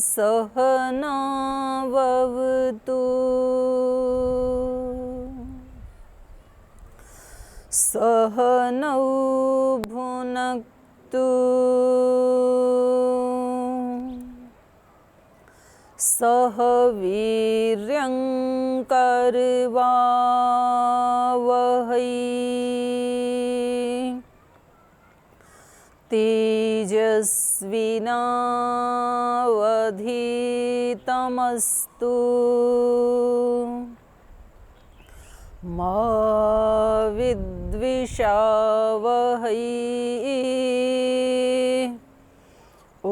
सहनाववतु सहनौ भुनक्तु सह वीर्यं करवावहै तेजस्विनावधीतमस्तु मा विद्विषावहै। ॐ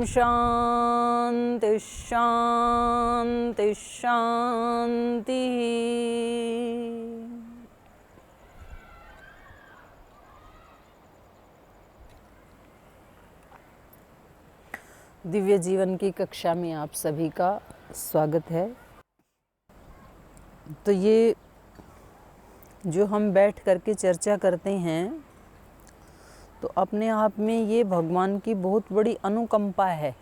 शान्ति शान्ति शान्तिः। दिव्य जीवन की कक्षा में आप सभी का स्वागत है। तो ये जो हम बैठ करके चर्चा करते हैं तो अपने आप में ये भगवान की बहुत बड़ी अनुकंपा है,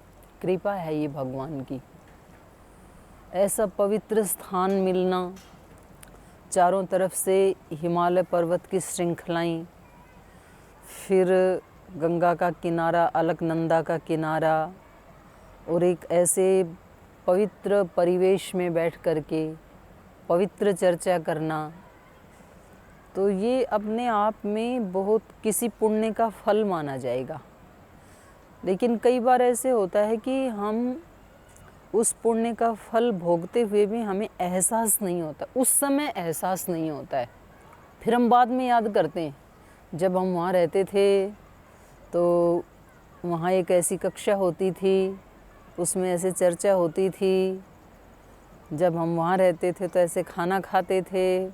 कृपा है ये भगवान की। ऐसा पवित्र स्थान मिलना, चारों तरफ से हिमालय पर्वत की श्रृंखलाएं, फिर गंगा का किनारा, अलकनंदा का किनारा, और एक ऐसे पवित्र परिवेश में बैठ करके पवित्र चर्चा करना, तो ये अपने आप में बहुत किसी पुण्य का फल माना जाएगा। लेकिन कई बार ऐसे होता है कि हम उस पुण्य का फल भोगते हुए भी हमें एहसास नहीं होता, उस समय एहसास नहीं होता है। फिर हम बाद में याद करते हैं, जब हम वहाँ रहते थे तो वहाँ एक ऐसी कक्षा होती थी, उसमें ऐसे चर्चा होती थी, जब हम वहाँ रहते थे तो ऐसे खाना खाते थे।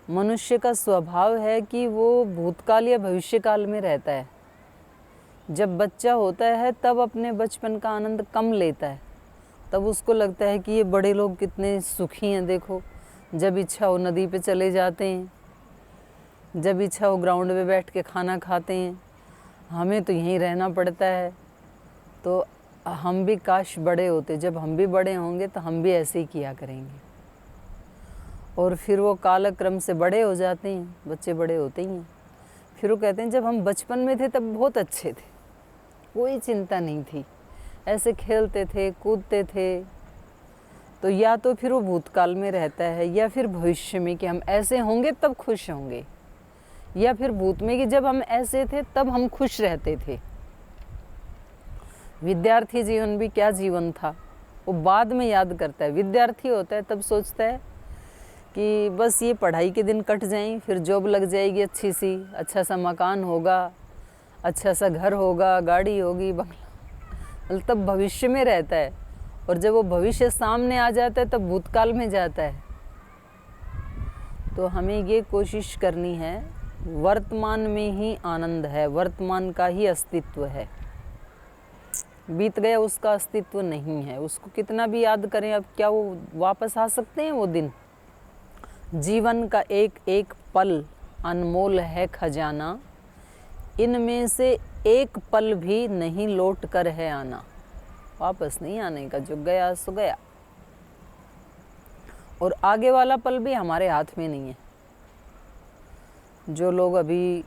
मनुष्य का स्वभाव है कि वो भूतकाल या भविष्यकाल में रहता है। जब बच्चा होता है तब अपने बचपन का आनंद कम लेता है, तब उसको लगता है कि ये बड़े लोग कितने सुखी हैं, देखो जब इच्छा हो नदी पे चले जाते हैं, जब इच्छा हो ग्राउंड में बैठ के खाना खाते हैं, हमें तो यहीं रहना पड़ता है। तो हम भी काश बड़े होते, जब हम भी बड़े होंगे तो हम भी ऐसे ही किया करेंगे। और फिर वो कालक्रम से बड़े हो जाते हैं, बच्चे बड़े होते ही हैं। फिर वो कहते हैं जब हम बचपन में थे तब बहुत अच्छे थे, कोई चिंता नहीं थी, ऐसे खेलते थे कूदते थे। तो या तो फिर वो भूतकाल में रहता है या फिर भविष्य में कि हम ऐसे होंगे तब खुश होंगे, या फिर भूत में कि जब हम ऐसे थे तब हम खुश रहते थे। विद्यार्थी जीवन भी क्या जीवन था, वो बाद में याद करता है। विद्यार्थी होता है तब सोचता है कि बस ये पढ़ाई के दिन कट जाएं, फिर जॉब लग जाएगी अच्छी सी, अच्छा सा मकान होगा, अच्छा सा घर होगा, गाड़ी होगी, बंगला, तब भविष्य में रहता है। और जब वो भविष्य सामने आ जाता है तब भूतकाल में जाता है। तो हमें ये कोशिश करनी है, वर्तमान में ही आनंद है, वर्तमान का ही अस्तित्व है। बीत गया उसका अस्तित्व नहीं है, उसको कितना भी याद करें अब क्या वो वापस आ सकते हैं वो दिन। जीवन का एक एक पल अनमोल है खजाना, इनमें से एक पल भी नहीं लौट कर है आना। वापस नहीं आने का, जो गया सो गया। और आगे वाला पल भी हमारे हाथ में नहीं है। जो लोग अभी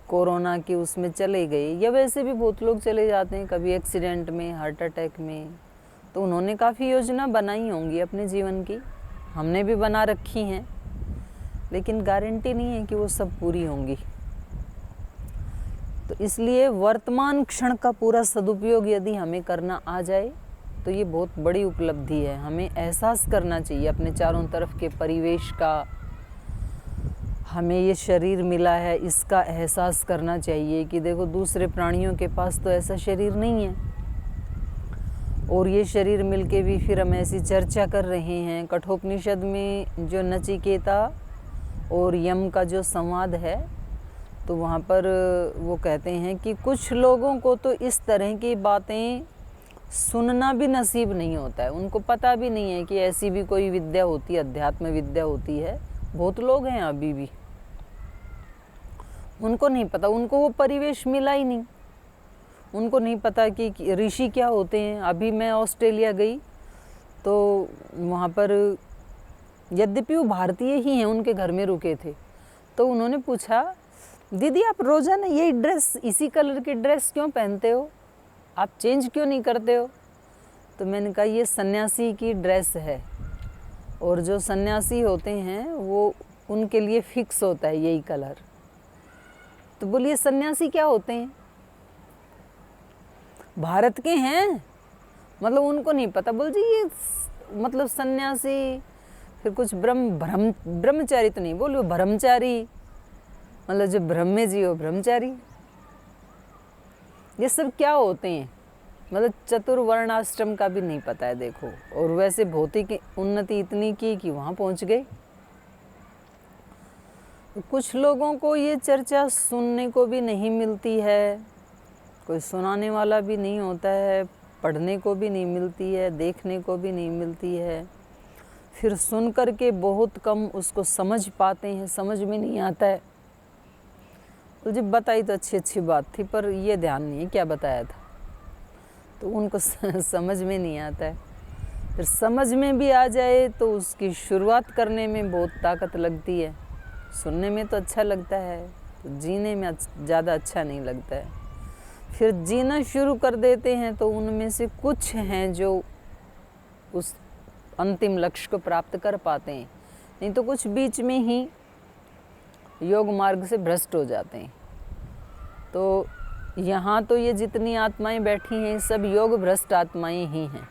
कोरोना की उसमें चले गए, या वैसे भी बहुत लोग चले जाते हैं कभी एक्सीडेंट में, हार्ट अटैक में, तो उन्होंने काफ़ी योजना बनाई होंगी अपने जीवन की, हमने भी बना रखी हैं, लेकिन गारंटी नहीं है कि वो सब पूरी होंगी। तो इसलिए वर्तमान क्षण का पूरा सदुपयोग यदि हमें करना आ जाए तो ये बहुत बड़ी उपलब्धि है। हमें एहसास करना चाहिए अपने चारों तरफ के परिवेश का, हमें ये शरीर मिला है इसका एहसास करना चाहिए कि देखो दूसरे प्राणियों के पास तो ऐसा शरीर नहीं है, और ये शरीर मिलके भी फिर हम ऐसी चर्चा कर रहे हैं। कठोपनिषद में जो नचिकेता और यम का जो संवाद है, तो वहाँ पर वो कहते हैं कि कुछ लोगों को तो इस तरह की बातें सुनना भी नसीब नहीं होता है, उनको पता भी नहीं है कि ऐसी भी कोई विद्या होती है, अध्यात्म विद्या होती है। बहुत लोग हैं अभी भी, उनको नहीं पता, उनको वो परिवेश मिला ही नहीं, उनको नहीं पता कि ऋषि क्या होते हैं। अभी मैं ऑस्ट्रेलिया गई तो वहाँ पर, यद्यपि वो भारतीय ही हैं, उनके घर में रुके थे, तो उन्होंने पूछा, दीदी आप रोज़ाना यही ड्रेस, इसी कलर की ड्रेस क्यों पहनते हो, आप चेंज क्यों नहीं करते हो? तो मैंने कहा ये सन्यासी की ड्रेस है, और जो सन्यासी होते हैं वो उनके लिए फिक्स होता है यही कलर। तो बोलिए सन्यासी क्या होते हैं? भारत के हैं, मतलब उनको नहीं पता। बोल जी ये मतलब सन्यासी, फिर कुछ ब्रह्मचारी तो नहीं बोलो, ब्रह्मचारी, मतलब जो ब्रह्म में जियो ब्रह्मचारी, ये सब क्या होते हैं? मतलब चतुर्वर्णाश्रम का भी नहीं पता है देखो। और वैसे भौतिक उन्नति इतनी की कि वहाँ पहुँच गए। कुछ लोगों को ये चर्चा सुनने को भी नहीं मिलती है, कोई सुनाने वाला भी नहीं होता है, पढ़ने को भी नहीं मिलती है, देखने को भी नहीं मिलती है। फिर सुन कर के बहुत कम उसको समझ पाते हैं, समझ में नहीं आता है। तो जब बताई तो अच्छी अच्छी बात थी, पर ये ध्यान नहीं है क्या बताया था, तो उनको समझ में नहीं आता है। फिर समझ में भी आ जाए तो उसकी शुरुआत करने में बहुत ताकत लगती है। सुनने में तो अच्छा लगता है, तो जीने में ज़्यादा अच्छा नहीं लगता है। फिर जीना शुरू कर देते हैं तो उनमें से कुछ हैं जो उस अंतिम लक्ष्य को प्राप्त कर पाते हैं, नहीं तो कुछ बीच में ही योग मार्ग से भ्रष्ट हो जाते हैं। तो यहाँ तो ये जितनी आत्माएं बैठी हैं सब योग भ्रष्ट आत्माएं ही हैं।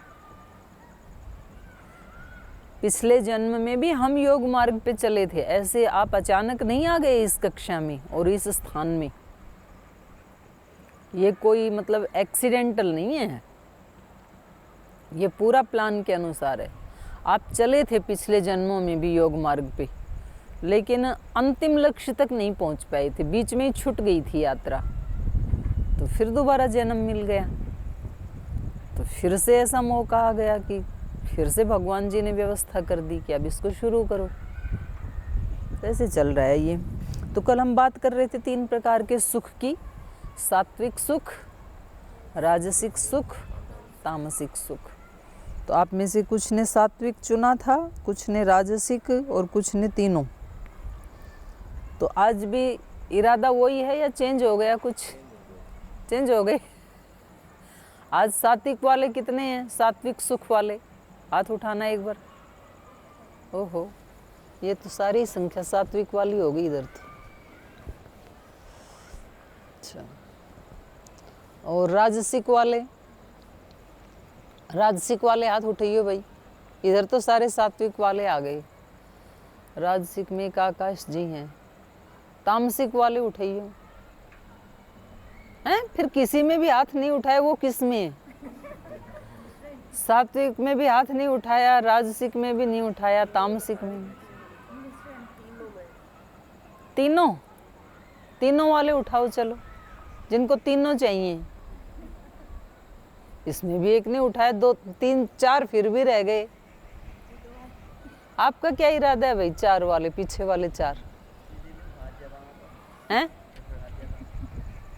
पिछले जन्म में भी हम योग मार्ग पे चले थे, ऐसे आप अचानक नहीं आ गए इस कक्षा में और इस स्थान में। ये कोई मतलब एक्सीडेंटल नहीं है, ये पूरा प्लान के अनुसार है। आप चले थे पिछले जन्मों में भी योग मार्ग पे, लेकिन अंतिम लक्ष्य तक नहीं पहुंच पाए थे, बीच में ही छूट गई थी यात्रा। तो फिर दोबारा जन्म मिल गया, तो फिर से ऐसा मौका आ गया कि फिर से भगवान जी ने व्यवस्था कर दी कि अब इसको शुरू करो। ऐसे चल रहा है ये। तो कल हम बात कर रहे थे 3 प्रकार के सुख की, सात्विक सुख, राजसिक सुख, तामसिक सुख। तो आप में से कुछ ने सात्विक चुना था, कुछ ने राजसिक और कुछ ने तीनों। तो आज भी इरादा वही है या चेंज हो गया? कुछ चेंज हो गए। आज सात्विक वाले कितने हैं? सात्विक सुख वाले हाथ उठाना एक बार। ओहो, ये तो सारी संख्या सात्विक वाली हो गई इधर तो। अच्छा, और राजसिक वाले, राजसिक वाले हाथ उठाइए भाई। इधर तो सारे सात्विक वाले आ गए। राजसिक में एक आकाश जी हैं। तामसिक वाले उठाइए हैं। फिर किसी में भी हाथ नहीं उठाया, वो किस में? सात्विक में भी हाथ नहीं उठाया, राजसिक में भी नहीं उठाया, तामसिक में। तीनों वाले उठाओ चलो, जिनको तीनों चाहिए। इसमें भी एक ने उठाया, 2 3 4 फिर भी रह गए। आपका क्या इरादा है भाई? 4 वाले, पीछे वाले 4 हैं?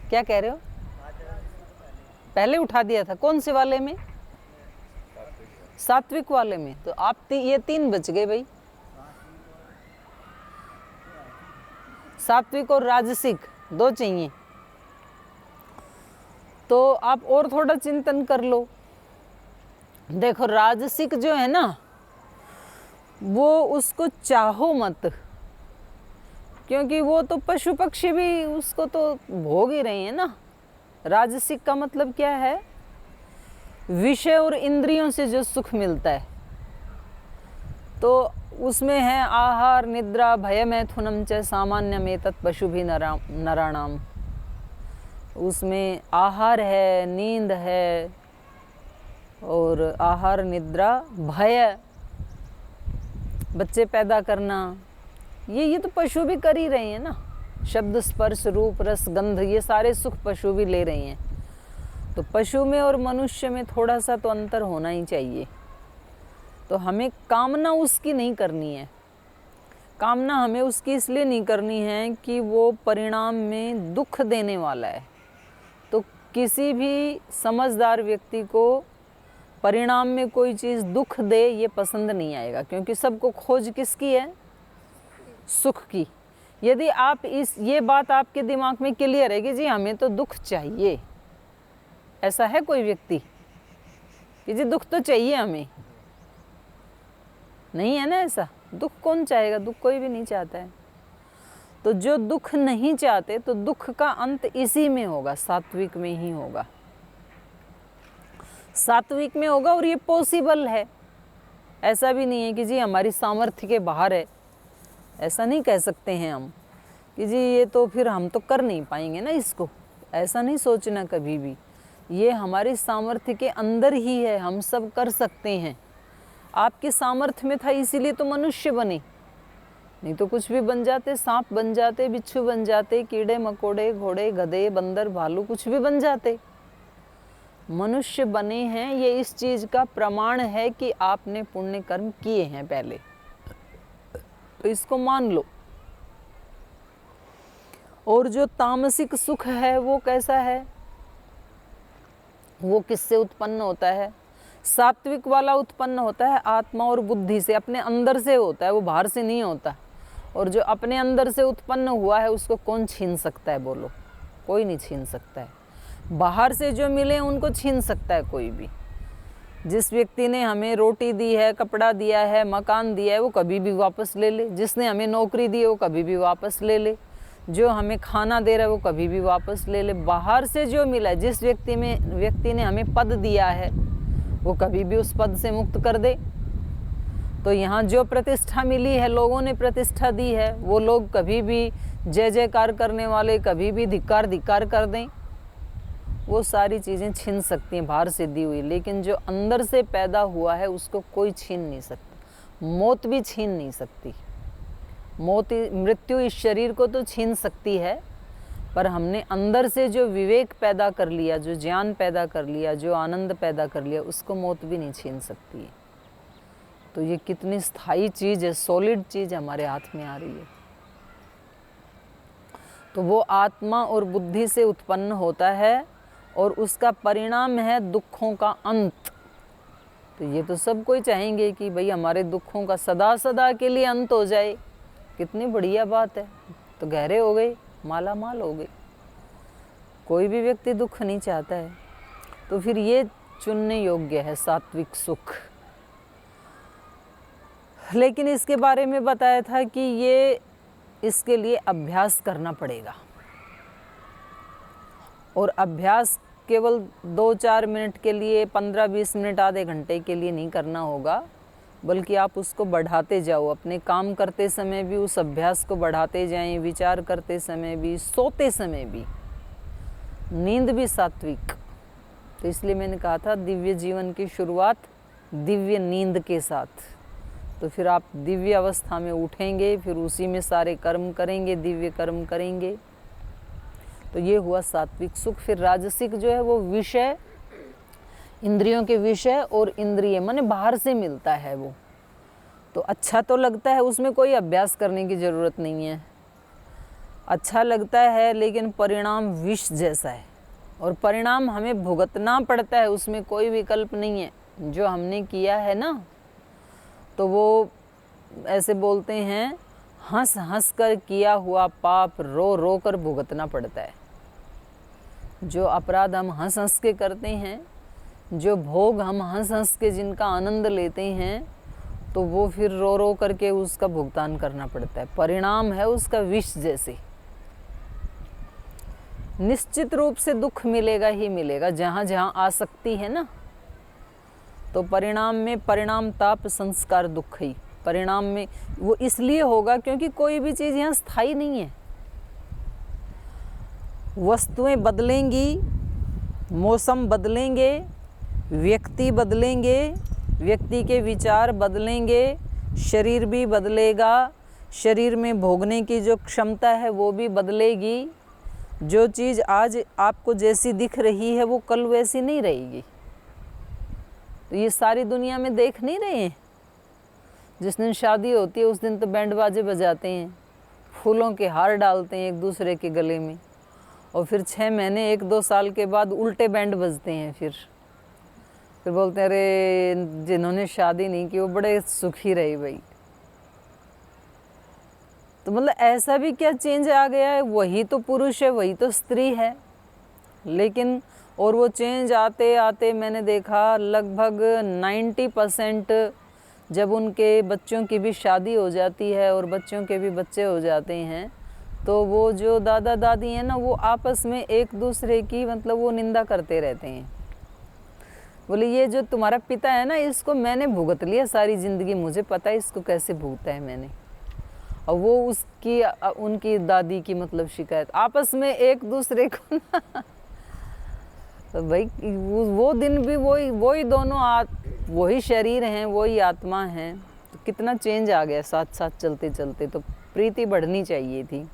क्या कह रहे हो? पहले उठा दिया था, कौन से वाले में? सात्विक वाले में। तो आप ये 3 बच गए भाई, सात्विक और राजसिक 2 चाहिए। तो आप और थोड़ा चिंतन कर लो। देखो राजसिक जो है ना, वो उसको चाहो मत, क्योंकि वो तो पशु पक्षी भी उसको तो भोग ही रहे हैं ना। राजसिक का मतलब क्या है? विषय और इंद्रियों से जो सुख मिलता है, तो उसमें है आहार निद्रा भय मैथुनम च सामान्यम एतत् पशुभिः नराणाम। उसमें आहार है, नींद है, और आहार निद्रा भय, बच्चे पैदा करना, ये तो पशु भी कर ही रहे हैं ना। शब्द स्पर्श रूप रस गंध, ये सारे सुख पशु भी ले रहे हैं। तो पशु में और मनुष्य में थोड़ा सा तो अंतर होना ही चाहिए। तो हमें कामना उसकी नहीं करनी है। कामना हमें उसकी इसलिए नहीं करनी है कि वो परिणाम में दुख देने वाला है। तो किसी भी समझदार व्यक्ति को परिणाम में कोई चीज़ दुख दे ये पसंद नहीं आएगा, क्योंकि सबको खोज किसकी है? सुख की। यदि आप ये बात आपके दिमाग में क्लियर है कि जी हमें तो दुख चाहिए, ऐसा है कोई व्यक्ति कि जी दुख तो चाहिए हमें? नहीं है ना ऐसा। दुख कौन चाहेगा? दुख कोई भी नहीं चाहता है। तो जो दुख नहीं चाहते, तो दुख का अंत इसी में होगा, सात्विक में ही होगा, सात्विक में होगा। और ये पॉसिबल है, ऐसा भी नहीं है कि जी हमारी सामर्थ्य के बाहर है, ऐसा नहीं कह सकते हैं हम कि जी ये तो फिर हम तो कर नहीं पाएंगे ना इसको, ऐसा नहीं सोचना कभी भी। ये हमारी सामर्थ्य के अंदर ही है, हम सब कर सकते हैं। आपके सामर्थ्य में था इसीलिए तो मनुष्य बने, नहीं तो कुछ भी बन जाते, सांप बन जाते, बिच्छू बन जाते, कीड़े मकोड़े, घोड़े गधे बंदर भालू कुछ भी बन जाते। मनुष्य बने हैं, ये इस चीज़ का प्रमाण है कि आपने पुण्य कर्म किए हैं पहले, तो इसको मान लो। और जो तामसिक सुख है वो कैसा है? वो किससे उत्पन्न होता है? सात्विक वाला उत्पन्न होता है आत्मा और बुद्धि से, अपने अंदर से होता है, वो बाहर से नहीं होता। और जो अपने अंदर से उत्पन्न हुआ है उसको कौन छीन सकता है? बोलो, कोई नहीं छीन सकता है। बाहर से जो मिले उनको छीन सकता है कोई भी। जिस व्यक्ति ने हमें रोटी दी है, कपड़ा दिया है, मकान दिया है, वो कभी भी वापस ले ले। जिसने हमें नौकरी दी है वो कभी भी वापस ले ले। जो हमें खाना दे रहा है वो कभी भी वापस ले ले। बाहर से जो मिला है, जिस व्यक्ति ने हमें पद दिया है वो कभी भी उस पद से मुक्त कर दे। तो यहाँ जो प्रतिष्ठा मिली है, लोगों ने प्रतिष्ठा दी है, वो लोग कभी भी जय जयकार करने वाले कभी भी धिक्कार धिक्कार कर दें, वो सारी चीज़ें छीन सकती हैं बाहर से दी हुई। लेकिन जो अंदर से पैदा हुआ है उसको कोई छीन नहीं सकता। मौत भी छीन नहीं सकती। मृत्यु इस शरीर को तो छीन सकती है, पर हमने अंदर से जो विवेक पैदा कर लिया, जो ज्ञान पैदा कर लिया, जो आनंद पैदा कर लिया, उसको मौत भी नहीं छीन सकती है। तो ये कितनी स्थायी चीज़ है, सॉलिड चीज़ हमारे हाथ में आ रही है। तो वो आत्मा और बुद्धि से उत्पन्न होता है और उसका परिणाम है दुखों का अंत। तो ये तो सब कोई चाहेंगे कि भाई हमारे दुखों का सदा सदा के लिए अंत हो जाए। कितनी बढ़िया बात है। तो गहरे हो गए, माला माल हो गए। कोई भी व्यक्ति दुख नहीं चाहता है। तो फिर ये चुनने योग्य है सात्विक सुख। लेकिन इसके बारे में बताया था कि ये इसके लिए अभ्यास करना पड़ेगा। और अभ्यास केवल 2-4 मिनट के लिए, 15-20 मिनट, आधे घंटे के लिए नहीं करना होगा, बल्कि आप उसको बढ़ाते जाओ। अपने काम करते समय भी उस अभ्यास को बढ़ाते जाएं, विचार करते समय भी, सोते समय भी। नींद भी सात्विक। तो इसलिए मैंने कहा था दिव्य जीवन की शुरुआत दिव्य नींद के साथ। तो फिर आप दिव्य अवस्था में उठेंगे, फिर उसी में सारे कर्म करेंगे, दिव्य कर्म करेंगे। तो ये हुआ सात्विक सुख। फिर राजसिक जो है वो विषय, इंद्रियों के विषय और इंद्रिय माने बाहर से मिलता है वो। तो अच्छा तो लगता है, उसमें कोई अभ्यास करने की ज़रूरत नहीं है। अच्छा लगता है लेकिन परिणाम विष जैसा है और परिणाम हमें भुगतना पड़ता है, उसमें कोई विकल्प नहीं है। जो हमने किया है ना, तो वो ऐसे बोलते हैं, हंस हंस कर किया हुआ पाप रो रो कर भुगतना पड़ता है। जो अपराध हम हंस हंस के करते हैं, जो भोग हम हंस हंस के जिनका आनंद लेते हैं, तो वो फिर रो रो करके उसका भुगतान करना पड़ता है। परिणाम है उसका विष जैसे। निश्चित रूप से दुख मिलेगा ही मिलेगा जहाँ जहाँ आसक्ति है ना। तो परिणाम में परिणाम ताप संस्कार दुख ही। परिणाम में वो इसलिए होगा क्योंकि कोई भी चीज़ यहाँ स्थायी नहीं है। वस्तुएं बदलेंगी, मौसम बदलेंगे, व्यक्ति बदलेंगे, व्यक्ति के विचार बदलेंगे, शरीर भी बदलेगा, शरीर में भोगने की जो क्षमता है वो भी बदलेगी। जो चीज़ आज आपको जैसी दिख रही है वो कल वैसी नहीं रहेगी। तो ये सारी दुनिया में देख नहीं रहे हैं। जिस दिन शादी होती है उस दिन तो बैंड बाजे बजाते हैं, फूलों के हार डालते हैं एक दूसरे के गले में, और फिर 6 महीने 1-2 साल के बाद उल्टे बैंड बजते हैं। फिर बोलते हैं अरे जिन्होंने शादी नहीं की वो बड़े सुखी रहे भाई। तो मतलब ऐसा भी क्या चेंज आ गया है? वही तो पुरुष है, वही तो स्त्री है, लेकिन और वो चेंज आते आते मैंने देखा लगभग 90% जब उनके बच्चों की भी शादी हो जाती है और बच्चों के भी बच्चे हो जाते हैं, तो वो जो दादा दादी हैं ना, वो आपस में एक दूसरे की मतलब वो निंदा करते रहते हैं। बोले ये जो तुम्हारा पिता है ना, इसको मैंने भुगत लिया सारी ज़िंदगी, मुझे पता है इसको कैसे भुगता है मैंने। और वो उसकी उनकी दादी की मतलब शिकायत आपस में एक दूसरे को ना तो भाई वो दिन भी वही दोनों वही शरीर हैं, वही आत्मा हैं। तो कितना चेंज आ गया साथ साथ चलते चलते। तो प्रीति बढ़नी चाहिए थी।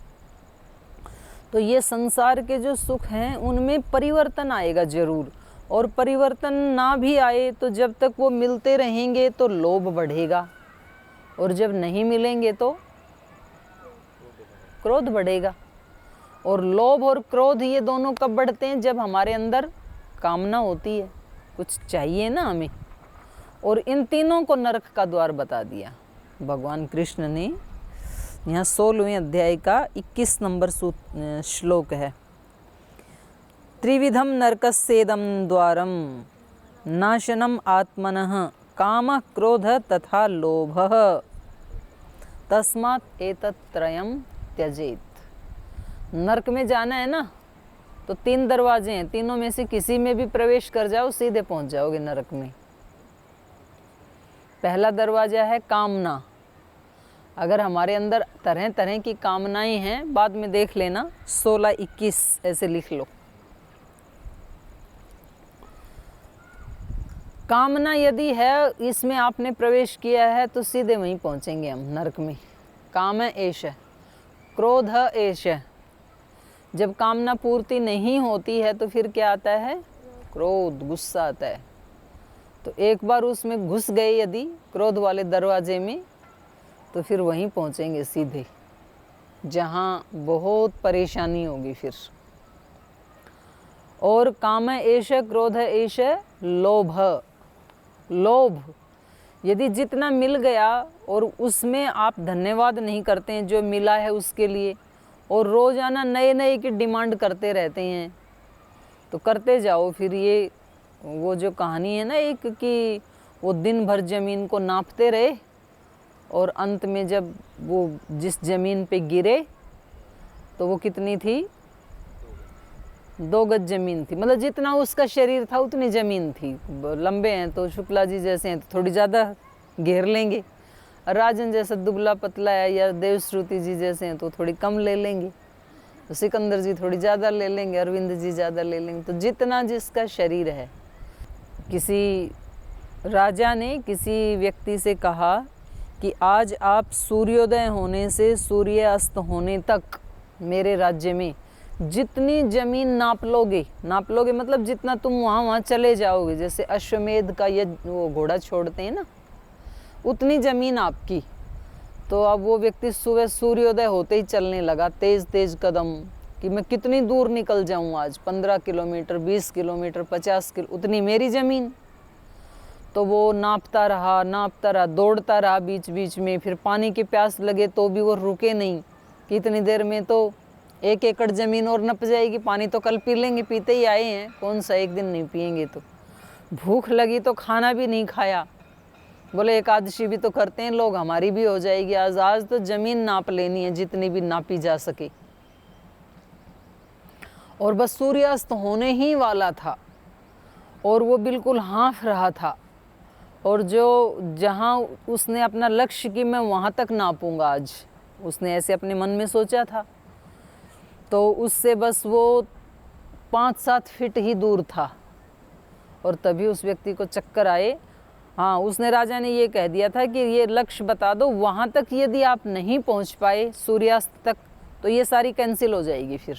तो ये संसार के जो सुख हैं उनमें परिवर्तन आएगा ज़रूर, और परिवर्तन ना भी आए तो जब तक वो मिलते रहेंगे तो लोभ बढ़ेगा, और जब नहीं मिलेंगे तो क्रोध बढ़ेगा। और लोभ और क्रोध ये दोनों कब बढ़ते हैं? जब हमारे अंदर कामना होती है, कुछ चाहिए ना हमें। और इन तीनों को नरक का द्वार बता दिया भगवान कृष्ण ने। यहाँ 16वें अध्याय का 21 नंबर श्लोक है। त्रिविधम नरकस्येदं द्वारम नाशनम आत्मनः काम क्रोध तथा लोभः तस्मात् एतत्त्रयम् त्यजेत। नरक में जाना है ना, तो 3 दरवाजे हैं, तीनों में से किसी में भी प्रवेश कर जाओ सीधे पहुंच जाओगे नरक में। पहला दरवाजा है कामना। अगर हमारे अंदर तरह तरह की कामनाएं हैं, बाद में देख लेना, 16-21 ऐसे लिख लो। कामना यदि है, इसमें आपने प्रवेश किया है, तो सीधे वहीं पहुंचेंगे हम नरक में। काम एष, क्रोध एष। जब कामना पूर्ति नहीं होती है तो फिर क्या आता है? क्रोध, गुस्सा आता है। तो एक बार उसमें घुस गए यदि क्रोध वाले दरवाजे में, तो फिर वहीं पहुंचेंगे सीधे, जहाँ बहुत परेशानी होगी फिर। और काम एष, क्रोध एष, लोभ। लोभ यदि जितना मिल गया और उसमें आप धन्यवाद नहीं करते हैं जो मिला है उसके लिए, और रोज़ाना नए नए की डिमांड करते रहते हैं, तो करते जाओ फिर। ये वो जो कहानी है ना एक, कि वो दिन भर ज़मीन को नापते रहे और अंत में जब वो जिस ज़मीन पे गिरे तो वो कितनी थी? 2 गज ज़मीन थी। मतलब जितना उसका शरीर था उतनी ज़मीन थी। लंबे हैं तो शुक्ला जी जैसे हैं तो थोड़ी ज़्यादा घेर लेंगे, राजन जैसा दुबला पतला है या देवश्रुति जी जैसे हैं तो थोड़ी कम ले लेंगे, तो सिकंदर जी थोड़ी ज़्यादा ले लेंगे, अरविंद जी ज़्यादा ले लेंगे। तो जितना जिसका शरीर है। किसी राजा ने किसी व्यक्ति से कहा कि आज आप सूर्योदय होने से सूर्यास्त होने तक मेरे राज्य में जितनी ज़मीन नाप लोगे मतलब जितना तुम वहाँ चले जाओगे, जैसे अश्वमेध का ये वो घोड़ा छोड़ते हैं ना, उतनी ज़मीन आपकी। तो अब वो व्यक्ति सुबह सूर्योदय होते ही चलने लगा तेज़ तेज़ कदम, कि मैं कितनी दूर निकल जाऊँ आज, 15 किलोमीटर, 20 किलोमीटर, 50 किलो, उतनी मेरी ज़मीन। तो वो नापता रहा, दौड़ता रहा बीच बीच में। फिर पानी की प्यास लगे तो भी वो रुके नहीं, कितनी देर में तो 1 एकड़ ज़मीन और नप जाएगी। पानी तो कल पी लेंगे, पीते ही आए हैं, कौन सा एक दिन नहीं पिएंगे। तो भूख लगी तो खाना भी नहीं खाया। बोले एकादशी भी तो करते हैं लोग, हमारी भी हो जाएगी आज तो ज़मीन नाप लेनी है जितनी भी नापी जा सके। और बस सूर्यास्त होने ही वाला था और वो बिल्कुल हाँफ रहा था, और जो जहाँ उसने अपना लक्ष्य कि मैं वहाँ तक नापूंगा आज, उसने ऐसे अपने मन में सोचा था, तो उससे बस वो 5-7 फीट ही दूर था। और तभी उस व्यक्ति को चक्कर आए। हाँ, उसने राजा ने ये कह दिया था कि ये लक्ष्य बता दो, वहाँ तक यदि आप नहीं पहुँच पाए सूर्यास्त तक तो ये सारी कैंसिल हो जाएगी, फिर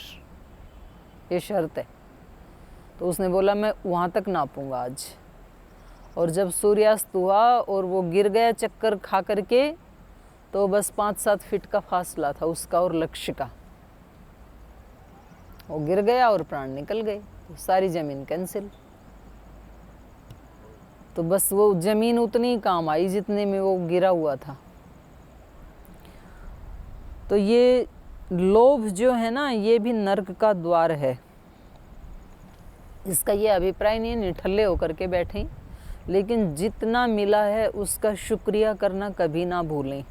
ये शर्त है। तो उसने बोला मैं वहाँ तक नापूंगा आज। और जब सूर्यास्त हुआ और वो गिर गया चक्कर खा करके, तो बस 5-7 फीट का फासला था उसका और लक्ष्य का। वो गिर गया और प्राण निकल गए, तो सारी ज़मीन कैंसिल। तो बस वो ज़मीन उतनी काम आई जितने में वो गिरा हुआ था। तो ये लोभ जो है ना, ये भी नर्क का द्वार है। इसका ये अभिप्राय नहीं है निठल्ले होकर के बैठें, लेकिन जितना मिला है उसका शुक्रिया करना कभी ना भूलें।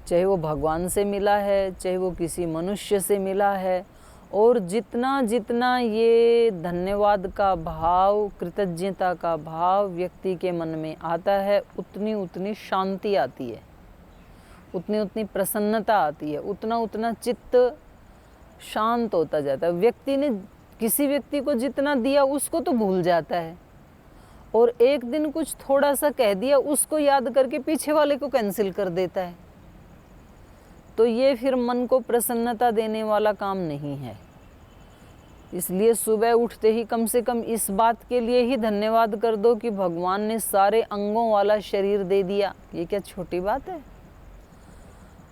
चाहे वो भगवान से मिला है, चाहे वो किसी मनुष्य से मिला है, और जितना जितना ये धन्यवाद का भाव, कृतज्ञता का भाव व्यक्ति के मन में आता है, उतनी उतनी शांति आती है, उतनी उतनी प्रसन्नता आती है, उतना उतना चित्त शांत होता जाता है। व्यक्ति ने किसी व्यक्ति को जितना दिया उसको तो भूल जाता है, और एक दिन कुछ थोड़ा सा कह दिया उसको याद करके पीछे वाले को कैंसिल कर देता है। तो ये फिर मन को प्रसन्नता देने वाला काम नहीं है। इसलिए सुबह उठते ही कम से कम इस बात के लिए ही धन्यवाद कर दो कि भगवान ने सारे अंगों वाला शरीर दे दिया। ये क्या छोटी बात है?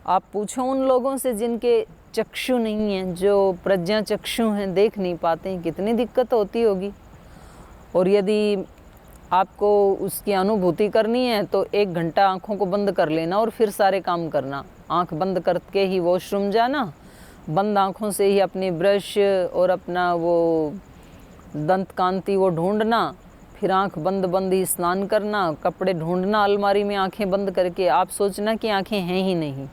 आप पूछो उन लोगों से जिनके चक्षु नहीं हैं, जो प्रज्ञा चक्षु हैं, देख नहीं पाते हैं, कितनी दिक्कत होती होगी। और यदि आपको उसकी अनुभूति करनी है तो 1 घंटा आँखों को बंद कर लेना और फिर सारे काम करना। आँख बंद करके ही वॉशरूम जाना, बंद आँखों से ही अपनी ब्रश और अपना वो दंत कांति वो ढूंढना, फिर आँख बंद बंद ही स्नान करना, कपड़े ढूंढना अलमारी में आँखें बंद करके। आप सोचना कि आँखें हैं ही नहीं,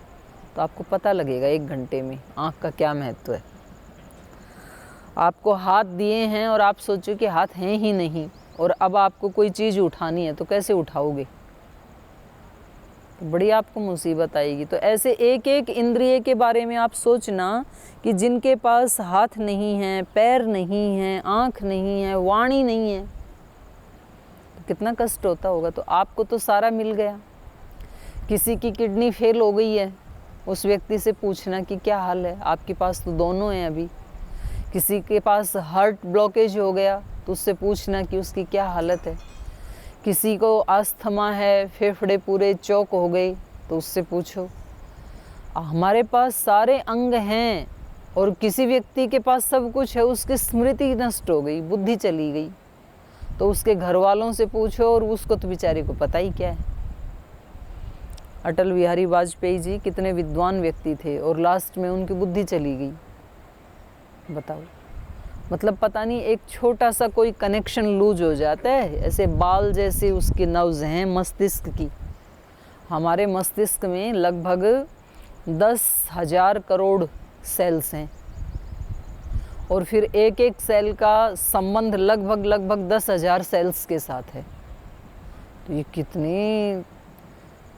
तो आपको पता लगेगा 1 घंटे में आँख का क्या महत्व है। आपको हाथ दिए हैं और आप सोचो कि हाथ हैं ही नहीं, और अब आपको कोई चीज़ उठानी है तो कैसे उठाओगे? तो बड़ी आपको मुसीबत आएगी। तो ऐसे एक एक इंद्रिय के बारे में आप सोचना कि जिनके पास हाथ नहीं है, पैर नहीं है, आँख नहीं है, वाणी नहीं है, तो कितना कष्ट होता होगा। तो आपको तो सारा मिल गया। किसी की किडनी फेल हो गई है, उस व्यक्ति से पूछना कि क्या हाल है, आपके पास तो दोनों हैं अभी। किसी के पास हार्ट ब्लॉकेज हो गया तो उससे पूछना कि उसकी क्या हालत है। किसी को अस्थमा है, फेफड़े पूरे चौक हो गए, तो उससे पूछो। हमारे पास सारे अंग हैं और किसी व्यक्ति के पास सब कुछ है, उसकी स्मृति नष्ट हो गई, बुद्धि चली गई, तो उसके घर वालों से पूछो, और उसको तो बेचारे को पता ही क्या है। अटल बिहारी वाजपेयी जी कितने विद्वान व्यक्ति थे और लास्ट में उनकी बुद्धि चली गई। बताओ, मतलब पता नहीं एक छोटा सा कोई कनेक्शन लूज हो जाता है, ऐसे बाल जैसे उसके नर्व्स हैं मस्तिष्क की। हमारे मस्तिष्क में लगभग 10,000 करोड़ सेल्स हैं, और फिर एक एक सेल का संबंध लगभग 10,000 सेल्स के साथ है। तो ये कितनी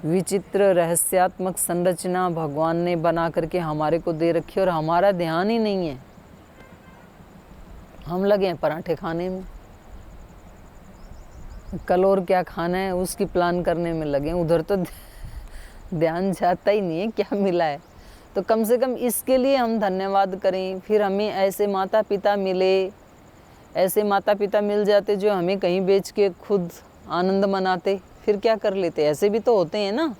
विचित्र रहस्यात्मक संरचना भगवान ने बना करके हमारे को दे रखी, और हमारा ध्यान ही नहीं है। हम लगे हैं पराठे खाने में, कल और क्या खाना है उसकी प्लान करने में लगे, उधर तो ध्यान जाता ही नहीं है क्या मिला है। तो कम से कम इसके लिए हम धन्यवाद करें। फिर हमें ऐसे माता पिता मिले, ऐसे माता पिता मिल जाते जो हमें कहीं बेच के खुद आनंद मनाते, फिर क्या कर लेते। ऐसे भी तो होते हैं ना,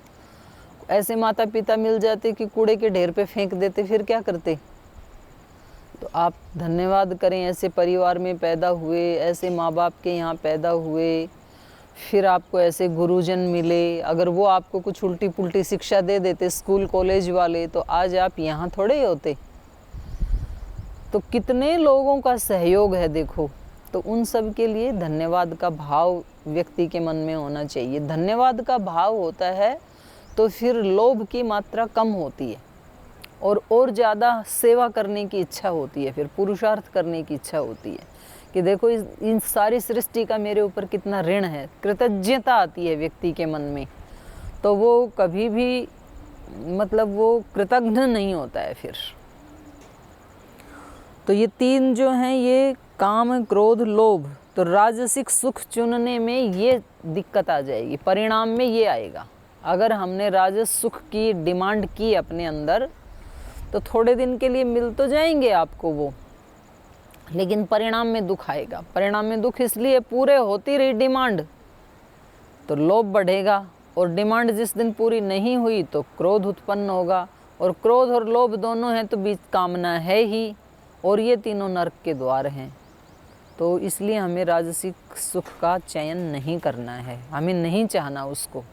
ऐसे माता पिता मिल जाते कि कूड़े के ढेर पे फेंक देते, फिर क्या करते। तो आप धन्यवाद करें, ऐसे परिवार में पैदा हुए, ऐसे माँ बाप के यहाँ पैदा हुए, फिर आपको ऐसे गुरुजन मिले। अगर वो आपको कुछ उल्टी पुल्टी शिक्षा दे देते स्कूल कॉलेज वाले, तो आज आप यहाँ थोड़े ही होते। तो कितने लोगों का सहयोग है देखो। तो उन सब के लिए धन्यवाद का भाव व्यक्ति के मन में होना चाहिए। धन्यवाद का भाव होता है तो फिर लोभ की मात्रा कम होती है, और ज़्यादा सेवा करने की इच्छा होती है, फिर पुरुषार्थ करने की इच्छा होती है कि देखो इन सारी सृष्टि का मेरे ऊपर कितना ऋण है। कृतज्ञता आती है व्यक्ति के मन में, तो वो कभी भी मतलब वो कृतज्ञ नहीं होता है फिर। तो ये 3 जो हैं, ये काम, क्रोध, लोभ। तो राजसिक सुख चुनने में ये दिक्कत आ जाएगी, परिणाम में ये आएगा। अगर हमने राजस सुख की डिमांड की अपने अंदर, तो थोड़े दिन के लिए मिल तो जाएंगे आपको वो, लेकिन परिणाम में दुख आएगा। परिणाम में दुख इसलिए, पूरे होती रही डिमांड तो लोभ बढ़ेगा, और डिमांड जिस दिन पूरी नहीं हुई तो क्रोध उत्पन्न होगा, और क्रोध और लोभ दोनों हैं तो बीच कामना है ही, और ये तीनों नरक के द्वार हैं। तो इसलिए हमें राजसिक सुख का चयन नहीं करना है, हमें नहीं चाहना उसको।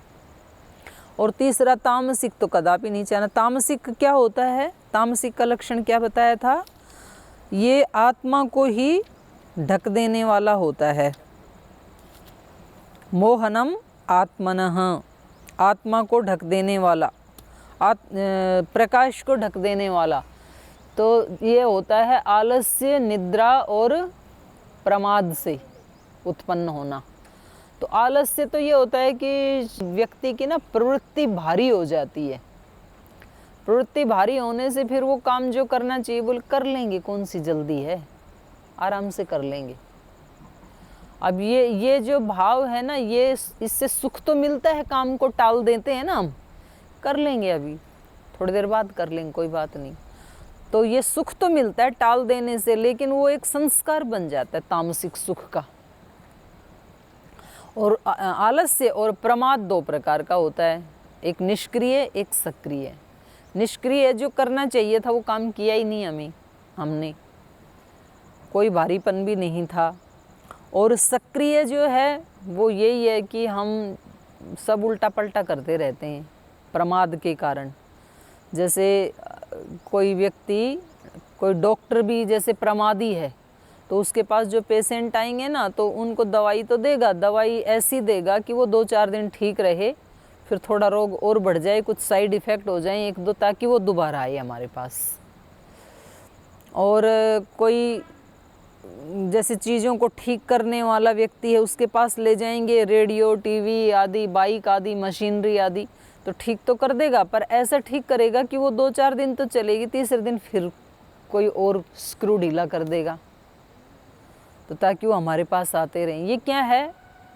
और तीसरा तामसिक तो कदापि नहीं चाहना। तामसिक क्या होता है? तामसिक का लक्षण क्या बताया था? ये आत्मा को ही ढक देने वाला होता है। मोहनम आत्मनः, आत्मा को ढक देने वाला, प्रकाश को ढक देने वाला। तो ये होता है आलस्य, निद्रा और प्रमाद से उत्पन्न होना। तो आलस्य तो ये होता है कि व्यक्ति की ना प्रवृत्ति भारी हो जाती है। प्रवृत्ति भारी होने से फिर वो काम जो करना चाहिए बोल कर लेंगे, कौन सी जल्दी है, आराम से कर लेंगे। अब ये जो भाव है ना, ये इससे सुख तो मिलता है, काम को टाल देते हैं ना हम, कर लेंगे अभी थोड़ी देर बाद कर लेंगे, कोई बात नहीं। तो ये सुख तो मिलता है टाल देने से, लेकिन वो एक संस्कार बन जाता है तामसिक सुख का। और आलस्य और प्रमाद दो प्रकार का होता है, एक निष्क्रिय, एक सक्रिय। निष्क्रिय जो करना चाहिए था वो काम किया ही नहीं हमने, कोई भारीपन भी नहीं था। और सक्रिय जो है वो यही है कि हम सब उल्टा पल्टा करते रहते हैं प्रमाद के कारण। जैसे कोई व्यक्ति, कोई डॉक्टर भी जैसे प्रमादी है, तो उसके पास जो पेशेंट आएंगे ना, तो उनको दवाई तो देगा, दवाई ऐसी देगा कि वो 2-4 दिन ठीक रहे, फिर थोड़ा रोग और बढ़ जाए, कुछ साइड इफ़ेक्ट हो जाए 1-2, ताकि वो दोबारा आए हमारे पास। और कोई जैसे चीज़ों को ठीक करने वाला व्यक्ति है, उसके पास ले जाएंगे रेडियो, टीवी आदि, बाइक आदि, मशीनरी आदि, तो ठीक तो कर देगा, पर ऐसा ठीक करेगा कि वो 2-4 दिन तो चलेगी, तीसरे दिन फिर कोई और स्क्रू ढीला कर देगा, तो ताकि वो हमारे पास आते रहें। ये क्या है?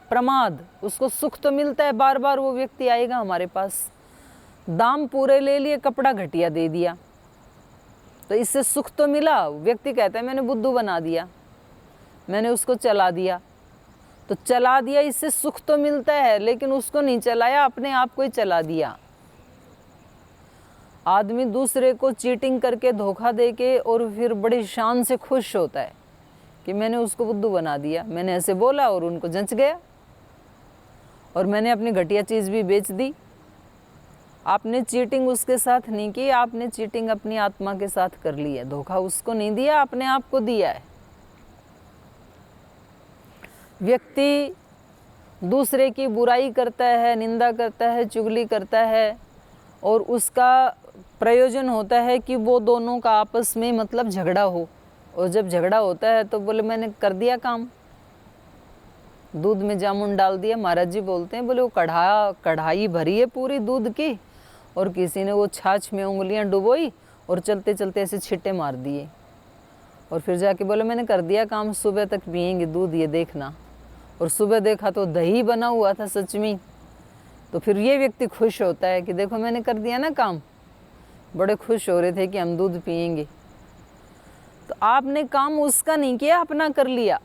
प्रमाद। उसको सुख तो मिलता है, बार बार वो व्यक्ति आएगा हमारे पास। दाम पूरे ले लिए, कपड़ा घटिया दे दिया, तो इससे सुख तो मिला। व्यक्ति कहता है मैंने बुद्धू बना दिया, मैंने उसको चला दिया, तो चला दिया, इससे सुख तो मिलता है, लेकिन उसको नहीं चलाया, अपने आप को ही चला दिया। आदमी दूसरे को चीटिंग करके, धोखा देके, और फिर बड़ी शान से खुश होता है कि मैंने उसको बुद्धू बना दिया, मैंने ऐसे बोला और उनको जंच गया, और मैंने अपनी घटिया चीज़ भी बेच दी। आपने चीटिंग उसके साथ नहीं की, आपने चीटिंग अपनी आत्मा के साथ कर ली है। धोखा उसको नहीं दिया, अपने आप को दिया है। व्यक्ति दूसरे की बुराई करता है, निंदा करता है, चुगली करता है, और उसका प्रयोजन होता है कि वो दोनों का आपस में मतलब झगड़ा हो। और जब झगड़ा होता है तो बोले मैंने कर दिया काम, दूध में जामुन डाल दिया। महाराज जी बोलते हैं, बोले वो कढ़ाई भरी है पूरी दूध की, और किसी ने वो छाछ में उंगलियां डुबोई और चलते चलते ऐसे छिट्टे मार दिए, और फिर जाके बोले मैंने कर दिया काम, सुबह तक पियेंगे दूध, ये देखना। और सुबह देखा तो दही बना हुआ था सच में। तो फिर ये व्यक्ति खुश होता है कि देखो मैंने कर दिया ना काम, बड़े खुश हो रहे थे कि हम दूध पियेंगे। तो आपने काम उसका नहीं किया, अपना कर लिया।